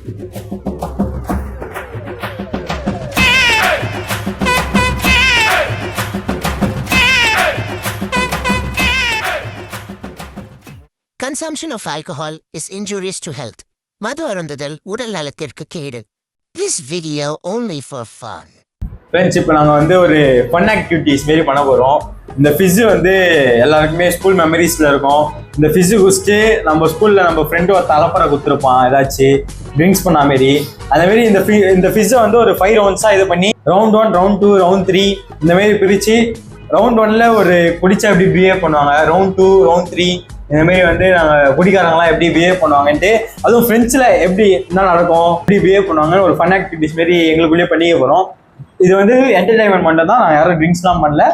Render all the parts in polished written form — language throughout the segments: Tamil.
Consumption of alcohol is injurious to health. மது அருந்துதல் உடல் நலத்திற்கு கேடு. This video only for fun. Friends, இப்போ நாங்கள் வந்து ஒரு ஃபன் ஆக்டிவிட்டிஸ் மாரி பண்ண போகிறோம். இந்த ஃபிஸ்ஸு வந்து எல்லாருக்குமே ஸ்கூல் மெமரிஸில் இருக்கும். இந்த ஃபிஸ்ஸு குடிச்சிட்டு நம்ம ஸ்கூலில் நம்ம ஃப்ரெண்டு ஒரு தலைப்பறை கொடுத்துருப்பான் ஏதாச்சும் ட்ரிங்க்ஸ் பண்ண மாரி. அதேமாரி இந்த ஃபிஸ்ஸை வந்து ஒரு 5 ரவுண்ட்ஸாக இது பண்ணி ரவுண்ட் 1, ரவுண்ட் 2, ரவுண்ட் 3 இந்தமாரி பிரித்து ரவுண்ட் 1ல் ஒரு குடிச்சா எப்படி பிஹேவ் பண்ணுவாங்க, ரவுண்ட் 2, ரவுண்ட் 3 இந்தமாரி வந்து நாங்கள் குடிக்காரங்களாம் எப்படி பிஹேவ் பண்ணுவாங்கன்ட்டு, அதுவும் ஃப்ரெண்ட்ஸில் எப்படி என்ன நடக்கும், எப்படி பிஹேவ் பண்ணுவாங்கன்னு ஒரு ஃபன் ஆக்டிவிட்டிஸ் மாரி எங்களுக்குள்ளேயே பண்ணிக்க போகிறோம். இது வந்து என்டர்டைன்மெண்ட் மட்டும் தான், நான் யாரும் ட்ரிங்க்ஸ்லாம் பண்ணல.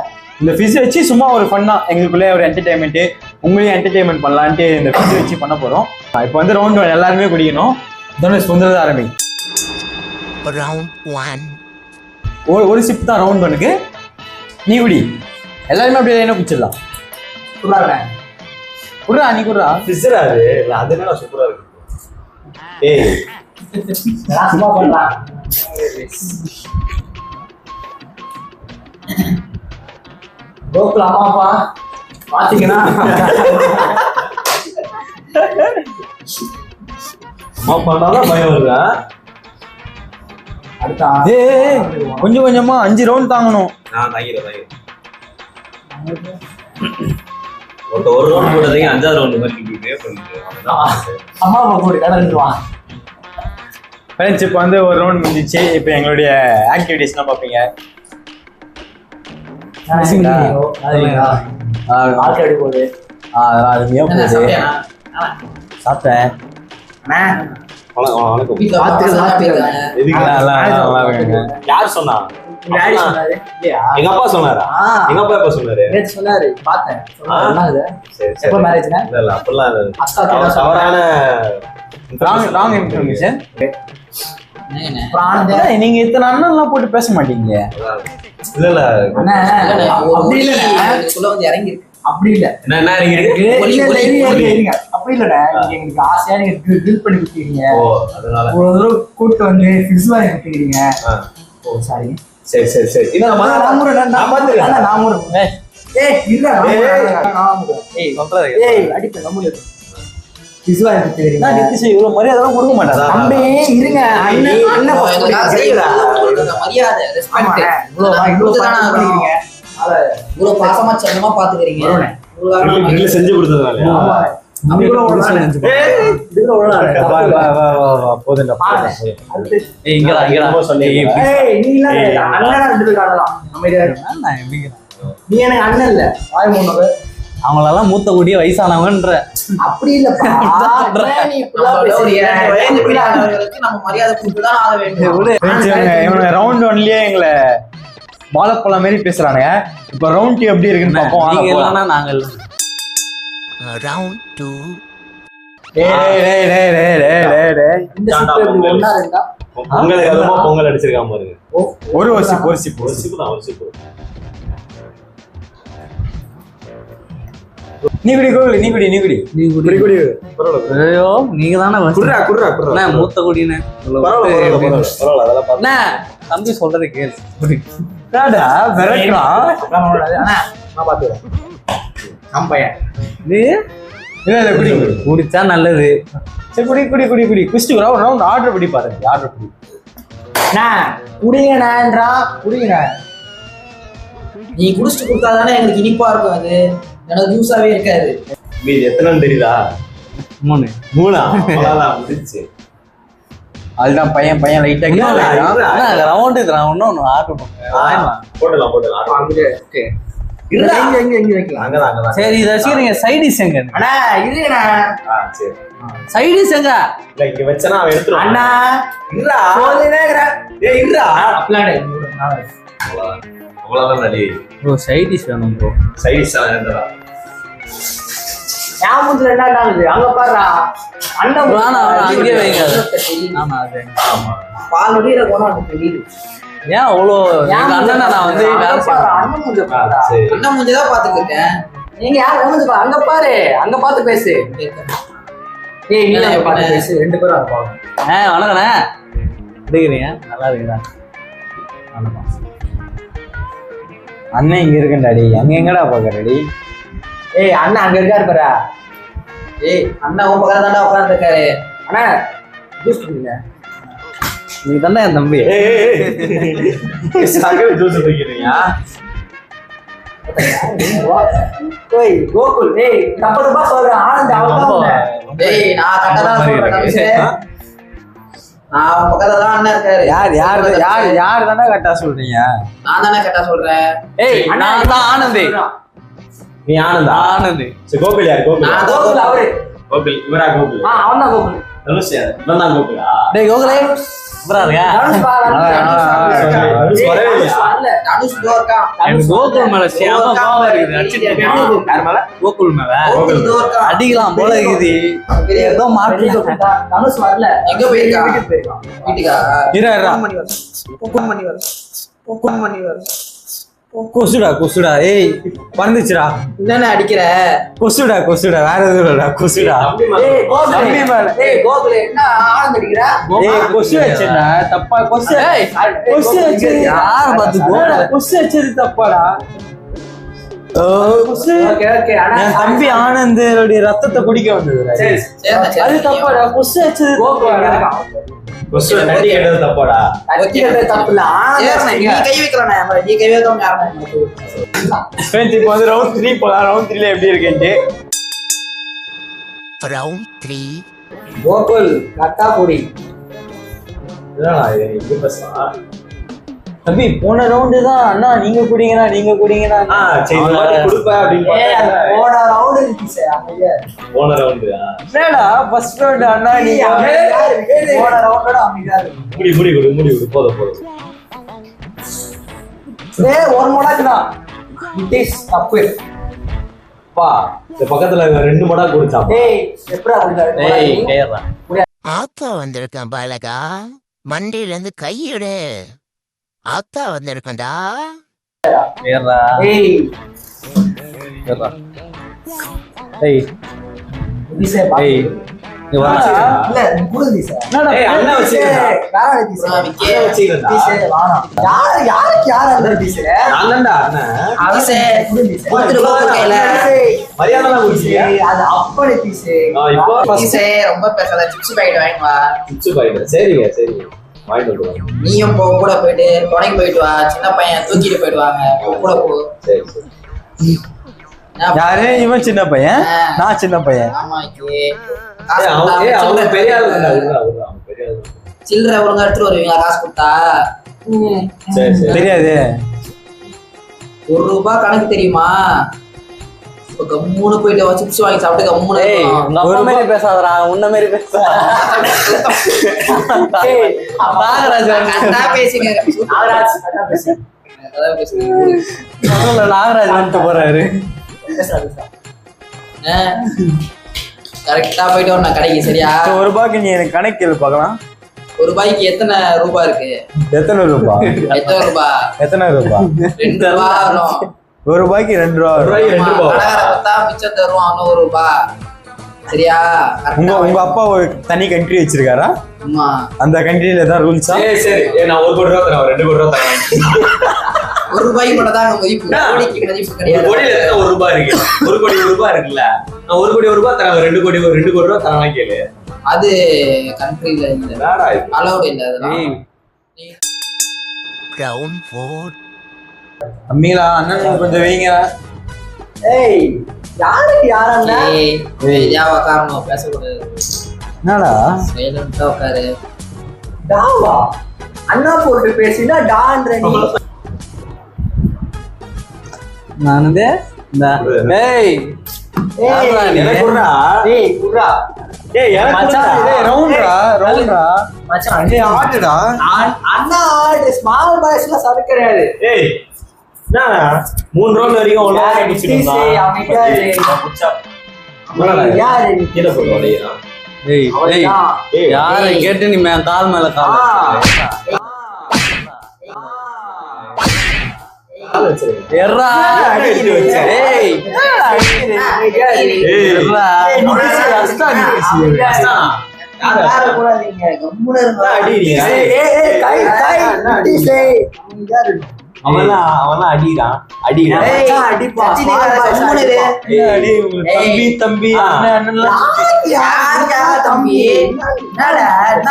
இந்த ஃபிஸ் வச்சு சும்மா ஒரு ஃபன்னாக எங்களுக்குள்ளே ஒரு என்டர்டைன்மெண்ட்டு, உங்களையும் என்டர்டைன்மெண்ட் பண்ணலான்ட்டு இந்த ஃபிஸ் வச்சு பண்ண போகிறோம். இப்போ வந்து ரவுண்ட் 1 எல்லாருமே குடிக்கணும். தனுஷ் வந்துடுறது ஆரம்பி. ரவுண்ட் 1 ஒரு சிப் தான் ரவுண்ட் 1க்கு. நீ குடி, எல்லாருமே அப்படியே என்ன குடிச்சிடலாம். குடுறா, நீ குடுறா. ஃபிஸ்ஸரா அது என்ன சூப்பரா இருக்கு. ஏய் சும்மா பண்ணலாம். கோகுல் அம்மாப்பா பாத்தீங்கன்னா அம்மா பண்ணாதான் பயம் வருதா. அடுத்த கொஞ்சம் கொஞ்சமா 5 ரவுண்ட் தாங்கணும். நான் தாங்கிறேன். ஒரு ரவுண்ட் போட்டதுக்கு 5ஆவது ரவுண்ட் மாதிரி அம்மா ஒரு கடந்துருவான். ஃப்ரெண்ட்ஸ், இப்போ வந்து ஒரு ரவுண்ட் முடிஞ்சிச்சு. இப்போ எங்களுடைய ஆக்டிவிட்டிஸ்லாம் பார்ப்பீங்க. ஆல்ரெடி போகுது, அதெல்லாம் அருமையாக போகுது. சாப்பிட்டேன். யார் சொன்னா? எங்க அப்பா சொன்னாரா? எங்க அப்பா எப்ப சொன்னாரு? சொன்னாரு, பார்த்தேன். எப்ப மேரேஜ்னா? இல்ல அப்பலாம் இல்ல, தவறான ராங் இன்ஃபர்மேஷன். நீங்க இத்தனை அண்ணன்லாம் போட்டு பேச மாட்டீங்க. இல்ல இல்ல அப்படி இல்ல, சொல்ல வந்து இறங்கி அப்படி இல்ல. என்ன இருக்கு? அப்படி இல்லடா, எங்களுக்கு ஆசையா நீங்க கிரில் பண்ணி கொடுத்தீங்க. ஒரு தடவை கூட்டு வந்து ஃபிஷ் வாங்கி கொடுத்தீங்க. ஓ சாரி. சரி சரி சரி. இல்ல நான் பாத்துறேன். நான் ஏய் இல்ல ஏய் கம்பள ஏய் அடிப்பேன். நம்ம ஃபிஷ் வாங்கி கொடுத்தீங்க. நான் நித்திஷ் இவ்வளவு மரியாதை கொடுக்க மாட்டேன். தம்பி இருங்க, அண்ணன் மரியாதை ரெஸ்பெக்ட் இவ்வளவு பண்ணிக்கிறீங்க. இவ்வளவு பாசமா செல்லமா பாத்துக்கிறீங்க. உங்களுக்கு செஞ்சு கொடுத்ததுனால அவங்களெல்லாம் மூத்த கூடிய வயசானவன்ற அப்படி இல்ல. ரவுண்ட் 1லயே எங்களை வாழைப்பழம் மாரி பேசுறானுங்க. இப்ப ரவுண்ட் 2 எப்படி இருக்குன்னு பாப்போம். நாங்க ரவுண்ட் 2. பொங்கல் அதுமா பொங்கல் அடிச்சிருக்காம பாருங்க. ஒரு சிப்பு தான். நீ குடி. ஐயோ நீங்க தானே மூத்த குடின்னு தம்பி சொல்றது கேளு. குடிச்சா நல்லது. சரி குடி. குடிச்சிட்டு ரவுண்ட் ஆர்டர் படி பாருங்க. ஆர்டர் படி குடிங்க. நீ குடிச்சிட்டு கொடுத்தாதானே எங்களுக்கு இனிப்பா இருக்கும். அது எனக்கு ஜூஸாவே இருக்காது. மீதி எத்தனை தெரியுதா? 3 முடிச்சு. அதுதான் பையன் லைட்டா ரவுண்ட் ஒன்னு ஆர்டர் போடலாம். சரி இத வச்சுக்கிறீங்க. சைடிஸ் எங்க? அண்ணா இருங்கண்ணா. சரி சைடிஸ் எங்க? இல்ல இங்க வச்சனா அவன் எடுத்துறான். அண்ணா இல்ல சொல்லினேங்கற. ஏய் இல்ல அப்ளாடே அவ்வளவுதான் நடி. ப்ரோ சைடிஸ் வேணும் ப்ரோ. சைடிஸ் வேணும்டா. யா முதுல என்ன ஆகுது? அங்க பாருடா. அண்ணா வானா அங்கே வைங்க. ஆமா அது. ஆமா பால் ஒடிற கோணம் தெரியுது. ஏன் அவ்வளோ அண்ணனா? நான் வந்து அண்ணன் மூஞ்ச பாரு. சரி அண்ணன் மூஞ்ச தான் பாத்துக்கிட்டேன். நீங்க யார் மூஞ்ச பாரு? அங்க பாரு, அங்க பார்த்து பேசு. ஏய் நீ அந்த பாட்டு பேசு, 2 பேரும் அதை பாருங்க. வணக்கண்ணே, எடுக்கிறீங்க? நல்லா இருக்குதா? வணக்கம். அண்ணன் இங்க இருக்கேன்டாடி, அங்க எங்கடா பாக்குறடி? ஏய் அண்ணா அங்க இருக்காரு பாரு. ஏய் அண்ணா உன் பக்கத்துல தான்டா உட்கார்ந்து இருக்காரு. அண்ணா ஜூஸ் குடிங்க. நீ தானே என் தம்பி. சகல ஜூஸ் குடிக்கிறீங்க? ஓய் கோகுல், ஏய் தப்பா சொல்றேன். ஆனந்த் அவதான். ஏய் நான் கரெக்ட்டா தான் சொல்றேன் தம்பி. நான் உன் பக்கத்துல தான் அண்ணா இருக்காரு. யார் தானே கரெக்டா சொல்றீங்க? நான் தானே கரெக்டா சொல்றேன். ஏய் நான் தான் ஆனந்த். நீ ஆனந்தா? ஆனந்த். சரி கோகுல் யார்? கோகுல். நான் கோகுல் அவரு. கோகுல் இவரா? கோகுல் அவன் தான் கோகுல். தனுஷ் யார்? இவன் தான் கோகுலா? டேய் கோகுலே சூப்பரா இருக்க. தனுஷ் வரவே இல்லையா? வரல. தனுஷ் இதோ இருக்கான். எனக்கு கோகுல் மேல சேம கோவம் இருக்குது. அடிச்சிட்டு யார் மேல? கோகுல் மேல. கோகுல் இதோ இருக்கான். அடிக்கலாம் போல இருக்குது. ஏதோ மாட்டி தனுஷ் வரல. எங்க போயிருக்கான்? வீட்டுக்கா? இருடா. ஃபோன் பண்ணி வர. கொசுடா ஏய் வந்துச்சுடா. என்னென்ன அடிக்கிற? கொசுடா வேற எதுவும் இல்லடா. கொசுடா. ஏய் கோகுல். தம்பி மேல. ஏய் கோகுல் என்ன ஆனந்த் அடிக்கிற? ஏய் கொசு வச்சடா தப்பா. கொசு வச்சது யார பார்த்து கோகுல் கொசு வச்சது தப்பாடா. கொசு ஓகே ஓகே. என் தம்பி ஆனந்தோட ரத்தத்தை குடிக்க வந்தது. சரி அது தப்பாடா. கொசு வச்சது தப்பாடா. கொசு தட்டி கேட்டது தப்பாடா. தப்பு இல்ல. நீ கை வைக்கறனே. நீ கை வைக்காம யாரனா? ஃப்ரெண்ட்ஸ் இப்போ வந்து ரவுண்ட் 3 போலாம். ரவுண்ட் 3ல எப்படி இருக்குன்னு Round 3. கோகுல் கட்டா குடி. என்னடா இது இப்படி பேசுறா? தம்பி போன ரவுண்டு தான் அண்ணா நீங்க குடிங்கனா சரி இந்த வாட்டி குடுப்ப அப்படினு ஏய் அது போன ரவுண்ட் இருந்துச்சு. அமைதியா போன ரவுண்டு என்னடா ஃபர்ஸ்ட் ரவுண்ட் அண்ணா நீங்க போன ரவுண்டோட அமைதியா முடி போதும். ஏய் ஒரு முடாக்குடா. இட் இஸ் தப்பு. பா இந்த பக்கத்துல 2 மடா குடிச்சான். ஏய் எப்படா குடிச்சா? ஏய் கேறா. ஆத்தா வந்திருக்கான் பாலகா, மண்டையில இருந்து கையிடு. ஆத்தா வந்திருக்கா. கேறா. ஏய் கேறா. ஏய் திசை பா. ஏய் நீ வா. இல்ல நீ குடு திசை. ஏய் அண்ணா வச்சிருக்கா. வேற திசை. அண்ணா வச்சிருக்கா. திசை வாடா. யாருக்கு அந்த திசை? அண்ணன்டா அண்ணா. திசை குடு திசை. குடுத்துட்டு போ கையில. மரியாதை தான் குடிச்சியா? அது அப்படி திசை. இப்போ திசை ரொம்ப பேசல. சிப்ஸ் பாக்கெட் வாங்கி வா. Chips packet. சரிங்க வாங்கிட்டு வா. நீயும் போ கூட போயிட்டு துணைக்கு போயிட்டு வா. சின்ன பையன் தூக்கிட்டு போயிடுவாங்க. கூட போ. சரி. யாரு இவன்? சின்ன பையன். நான் சின்ன பையன். ஆமா அவங்க பெரிய ஆளு. சில்லறை ஒழுங்கா எடுத்துட்டு வருவீங்களா காசு கொடுத்தா? சரி தெரியாது. ₹1 கணக்கு தெரியுமா? இப்ப கம்முன்னு போயிட்டு சிப்ஸ் வாங்கி சாப்பிட்டு கம்முன்னு. ஏய் நம்ம மாதிரி பேசாதடா, உன்ன மாதிரி பேச. நாகராஜ் கரெக்டா பேசுங்க. கரெக்டா பேசுங்க. நாகராஜ் வந்துட்டு போறாரு. கரெக்டா போயிட்டு வரணும் கடைக்கு. சரியா? ₹1 நீ எனக்கு கணக்கு பார்க்கலாம். ₹1 எத்தனை ரூபாய் இருக்கு? எத்தனை ரூபாய்? எத்தனை ரூபாய்? ₹2 வரும். ₹1 2 கடைக்காரன் மிச்சம் தருவான் இன்னும் ₹1. சரியா? உங்க அப்பா ஒரு தனி கண்ட்ரி வச்சிருக்காரா? ஆமா. அந்த கண்ட்ரில தான் ரூல்ஸா? சரி நான் ₹1 கோடி தரேன், ₹2 கோடி தரேன். ₹1 மட்டும் தான் மதிப்பு. கோடிக்கு மதிப்பு கிடையாது. கோடியில எத்தனை ₹1 இருக்கு? ₹1 கோடி இருக்குல்ல. நான் ₹1 கோடி தரேன், $2 கோடி தரேன் கேளு. அது கண்ட்ரில இல்ல. அலௌட் இல்ல அதெல்லாம். Round 4. அம்மிங்களா அண்ணன் கொஞ்சம் வைங்க. ஏய் யாரண்ணா? ஏய் யா உட்காரணும், பேசக்கூடாது. என்னடா சைலண்டா உட்காரு. டாவா அண்ணா போட்டு பேசினா டான்ற நீ. நானதே இந்த ஏய் எனக்கு குறா. ஏய் குறா. ஏய் எனக்கு மச்சான், டேய் ரவுண்டா மச்சான் டேய் ஆடுடா. அண்ணா ஆடு. ஸ்மால் பாய்ஸ்ல சரி கிடையாது. ஏய் நான் 3 ரவுண்ட் வரைக்கும் ஒண்ணா அடிச்சிட்டோம்னா யாரு கீழ போடுவாடா. ஏய் ஏய் யாரை கேட்டு நீ கால் மேல கால் வச்சிருக்கேன். எர்ரா அடி எடுத்து வச்சேன். ஏய் எர்ரா கஷ்டம் கஷ்டம் யார கூடாதீங்க கம்முன இருங்க அடிக்கிறீங்க. அவன்லாம் அடிக்கிறான். அடிக்கிறான். அடிப்பா அடி தம்பி தம்பி அண்ணன் அண்ணன்லாம் தம்பி என்னடா என்ன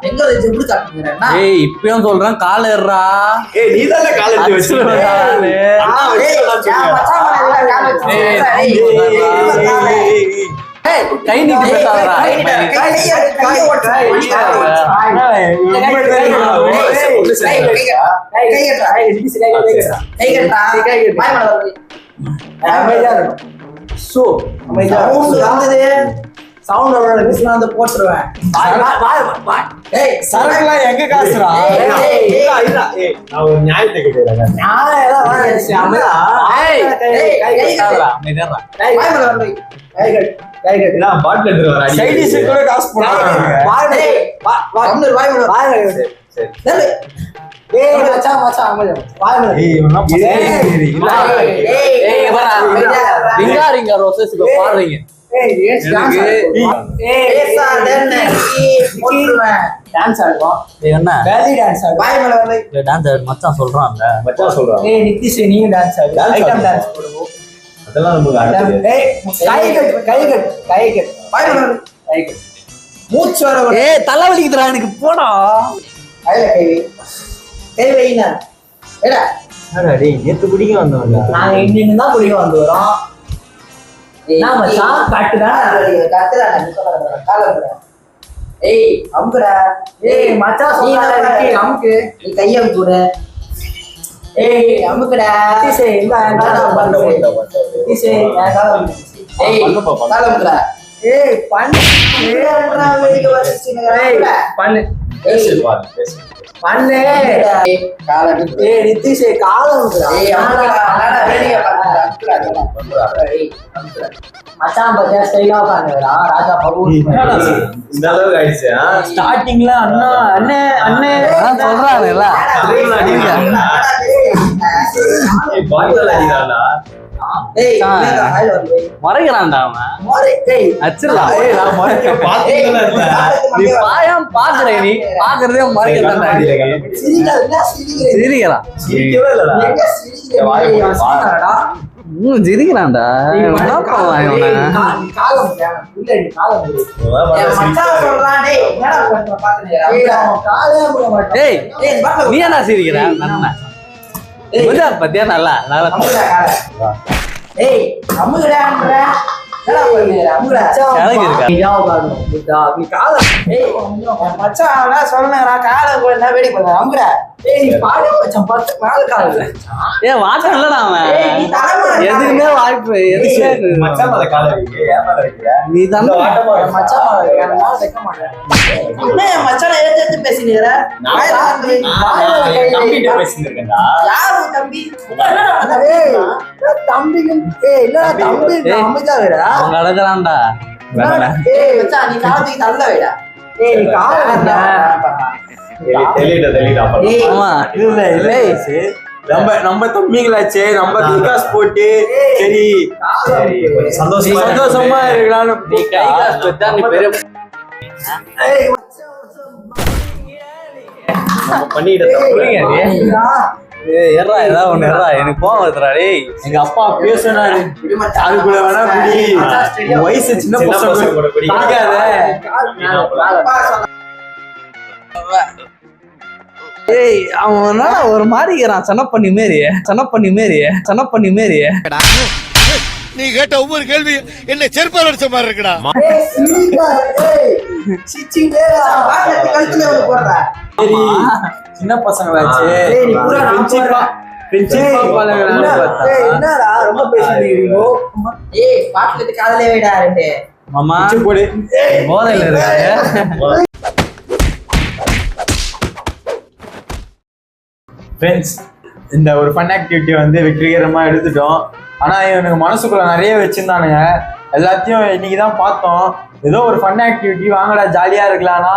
எங்க வச்சு எப்படி காட்டுறேன்னா ஏய் இப்பயும் சொல்றேன் கால் எர்ரா ஏய் நீதானே கால் எடுத்து வச்சிருக்க. அண்ணா கை நீட்டி பேசாதடா சரக்குலாம் எங்க காசுடா? நான் ஒரு நியாயத்தை கேட்கிறேன். பாட்டில் எடுத்து வர சைட் டிஷ் கூட காசு போடுறாங்க. ரிங்கா ரோசஸ் பாடுறீங்க டான்ஸ் ஆடுவோம் என்ன வேலி டான்ஸ் ஆடு வாய் மேல வந்து டான்ஸ் மச்சான் சொல்றாங்க மச்சான் சொல்றான். ஏய் நிதிஷ் நீயும் டான்ஸ் ஆடு ஐட்டம் டான்ஸ் போடுவோம் அதெல்லாம் நமக்கு ஆடுறது. ஏய் கை கட் வாய் மேல வந்து கை கட் மூச்சு வர ஏய் தலை வலிக்குதுடா எனக்கு போடா கையில கை வைனா ஏடா டேய் நேத்து பிடிக்க வந்தவங்க. நாங்க இன்னைக்கு தான் குடிக்க வந்து வரோம் நான் மச்சான் கட்டுடா நீ சொல்றடா காலங்கடா ஏய் அம்குடா ஏய் மச்சான் சொல்றானே அம்கு நீ கைய அம்குடா ஏய் அம்குடா திசே இந்த காலம் திசே காலம் ஏய் காலம்டா ஏய் பண்ணு ஏறா வெளிய வரச்சிங்க ஏய் பண்ணு பேசு பாரு பேசு. பண்ணு காலம் ஏய் நிதிஷே காலம்டா ஏய் அம்குடா வெளிய வரடா ஏய் அம்குடா மச்சான் பத்தியா ஸ்டைலா உட்கார்ந்துடா ராஜா பாபு இந்த அளவுக்கு ஆயிடுச்சு. ஸ்டார்டிங்ல அண்ணா அண்ணே அண்ணே சொல்றாங்கல்ல பாட்டில் அடிக்கிறான்டா. ஏய் என்னடா ஹாய் வந்து மறைக்கிறான்டா அவன் மோரே ஏய் அச்சிரலாம் ஏய் நான் மறைக்க பாத்தீங்களா இருந்தேன். நீ பாயாம் பாக்குற நீ பாக்குறதே மறைக்கிறான்டா சிரிக்காதடா சிரிக்கிறே சிரிக்கிறான் சிரிக்கவே இல்லடா. எங்க சிரிக்கிறடா சிரிக்கிறான்டா என்ன பண்ணுவான் இவனை காலம் இல்ல நீ காலம் மச்சான் சொல்றான் டேய் என்னடா பண்ண பாத்துறீங்க ஏய் காலே போட மாட்டேன் ஏய் நீ என்ன சிரிக்கிற கொஞ்சா பத்தியா நல்லா நல்லா அம்முடா கால ஏய் அம்முடா என்னடா பண்ணுறீங்க அம்முடா கிழங்கு இருக்கா? நீ ஜாவ காணும் புத்தா நீ கால ஏய் மச்சான் அவனா சொன்னேடா கால போடா வெடி பண்ண அம்முடா ஏய் நீ பாடு மச்சான் 10 நாள் கால ஏன் வாட்டம் இல்லடா அவன் ஏய் நீ தலைமா எதுக்குமே வாய்ப்பு எதுக்கு மச்சான் மேல கால வைக்க ஏன் மேல வைக்கிற? நீ தான் மச்சான் நான் வைக்க மாட்டேன் என்ன மச்சான் ஏத்து பேசினீங்க தம்பிட்ட பேசிட்டு யாரு தம்பி என்னடா ஏய் தம்பி ஏய் இல்லடா தம்பி அமைச்சா வேடா அவங்க அடக்குறான்டா ஏய் மச்சான் நீ காலத்துக்கு தள்ள வேடா ஏய் நீ காலடா தெளிடா ஏய் ஆமா இல்ல இல்ல நம்ம தம்பிங்களாச்சே நம்ம விகாஸ் போட்டு சரி சரி கொஞ்சம் சந்தோஷமா இருக்கலாம்னு நீ கை காசு வச்சா நீ பெரிய ஏய் நம்ம பண்ணிட்டு ஏறா ஏதாவது ஒண்ணு ஏறா எனக்கு கோவம் வருதுடா டேய் எங்க அப்பா பேசுனாரு அதுக்குள்ள வேணா குடி வயசு சின்ன பசங்க கூட குடிக்காத ஏய் அவன் ஒரு மாறிக்கிறான் சனப்பண்ணி மாரி நீ கேட்ட ஒவ்வொரு கேள்வி என்ன செருப்பால் அடிச்ச மாதிரி இருக்குடா. ஏய் சிரிக்கா ஏய் சிச்சிங்கடா பாக்கெட் கழுத்துல வந்து போடுறா சின்ன பசங்களாச்சு ஏய் நீ பூரா பிரின்சிபல் ஏய் என்னடா ரொம்ப பேசிட்டீங்க ஏய் பாக்கெட் காதலே வைடா ரெண்டு மாமா போடு போதையில இருக்கு ஃப்ரெண்ட்ஸ் இந்த ஒரு ஃபன் ஆக்டிவிட்டி வந்து வெற்றிகரமா எடுத்துட்டோம். ஆனா இவனுக்கு மனசுக்குள்ள நிறைய வச்சிருந்தானுங்க. எல்லாத்தையும் இன்னைக்கு தான் பார்த்தோம். ஏதோ ஒரு ஃபன் ஆக்டிவிட்டி வாங்கடா ஜாலியா இருக்கலாம்னா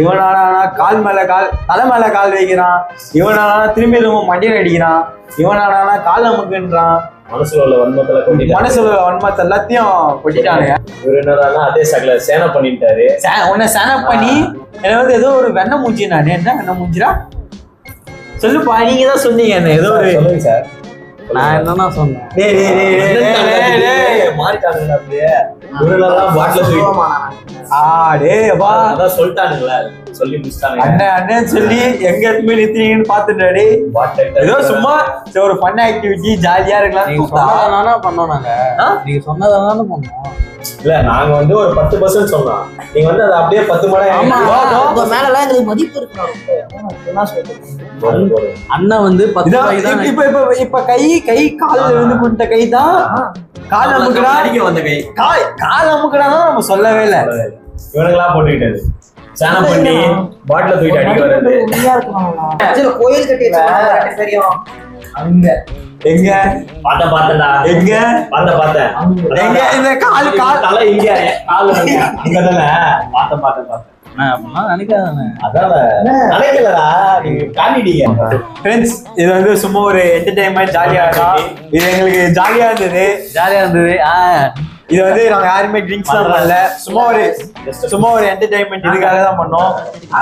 இவனானா கால் மேல கால் தலை மேல கால் வைக்கிறான், இவனானா திரும்பி திரும்ப மண்டியில் அடிக்கிறான், இவனானா கால் அமுக்குன்றான். மனசுல உள்ள வன்மத்தை எல்லாத்தையும் கொட்டிட்டானுங்க. இவர் என்னன்னா அதே சகல சேனை பண்ணிட்டாரு. உன்னை சேனப் பண்ணி என்ன வந்து ஏதோ ஒரு வெண்ண மூஞ்சி. நான் என்ன வெண்ண மூஞ்சிரா சொல்லுப்பா, நீங்க தான் சொன்னீங்க என்ன ஏதோ ஒரு. சொல்லுங்க சார். நான் என்னன்னா சொன்னேன், மாறிட்டானுங்க அப்படியே. இவரெல்லாம் பாட்டில அதான் சொல்லிட்டானுங்களா, சொல்லி முடிச்சிட்டானுங்க. அண்ணன் சொல்லி எங்க எதுவுமே நிறுத்தினீங்கன்னு பாத்துட்டாடி. ஏதோ சும்மா ஒரு ஃபன் ஆக்டிவிட்டி ஜாலியா இருக்கலாம். நீங்க சொன்னதானே பண்ணோம், நாங்க நீங்க சொன்னதானே பண்ணோம். இல்ல நாங்க வந்து ஒரு 10% சொன்னோம், நீங்க வந்து அதை அப்படியே 10 மடங்கு. உங்க மேல எல்லாம் எங்களுக்கு மதிப்பு இருக்கு. அண்ணன் வந்து 10 ரூபாய்க்கு தான். இப்ப கை கால்ல இருந்து போட்ட கை தான் கால் அமுக்குடா வந்த கை கால் அமுக்குடா நம்ம சொல்லவே இல்லை. இவனுங்கெல்லாம் போட்டுக்கிட்டது சேனை பண்ணி பாட்டில தூக்கிட்டு அடிக்க வர்றது. கோயில் கட்டி தெரியும் அங்க எங்க பார்த்தேன்டா. எங்க பார்த்தேன் எங்க இந்த கால் தலை இங்க கால் அங்கதானே. பார்த்தேன் நினைக்காதானே. அதான் நினைக்கலடா, நீங்க காட்டிட்டீங்க. ஃப்ரெண்ட்ஸ், இது வந்து சும்மா ஒரு என்டர்டைன்மெண்ட் ஜாலியா இருக்கும். இது எங்களுக்கு ஜாலியா இருந்தது. இது வந்து நாங்க யாருமே ட்ரிங்க்ஸ் தான் பண்ணல, சும்மா ஒரு என்டர்டைன்மெண்ட் இதுக்காக தான் பண்ணோம்.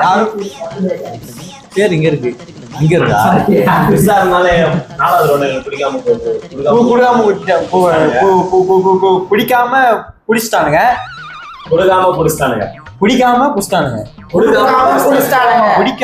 யாரும் சரி இங்க இருக்கு, இங்க இருக்கா பிடிக்காம குடிச்சிட்டானுங்க. குடிக்காம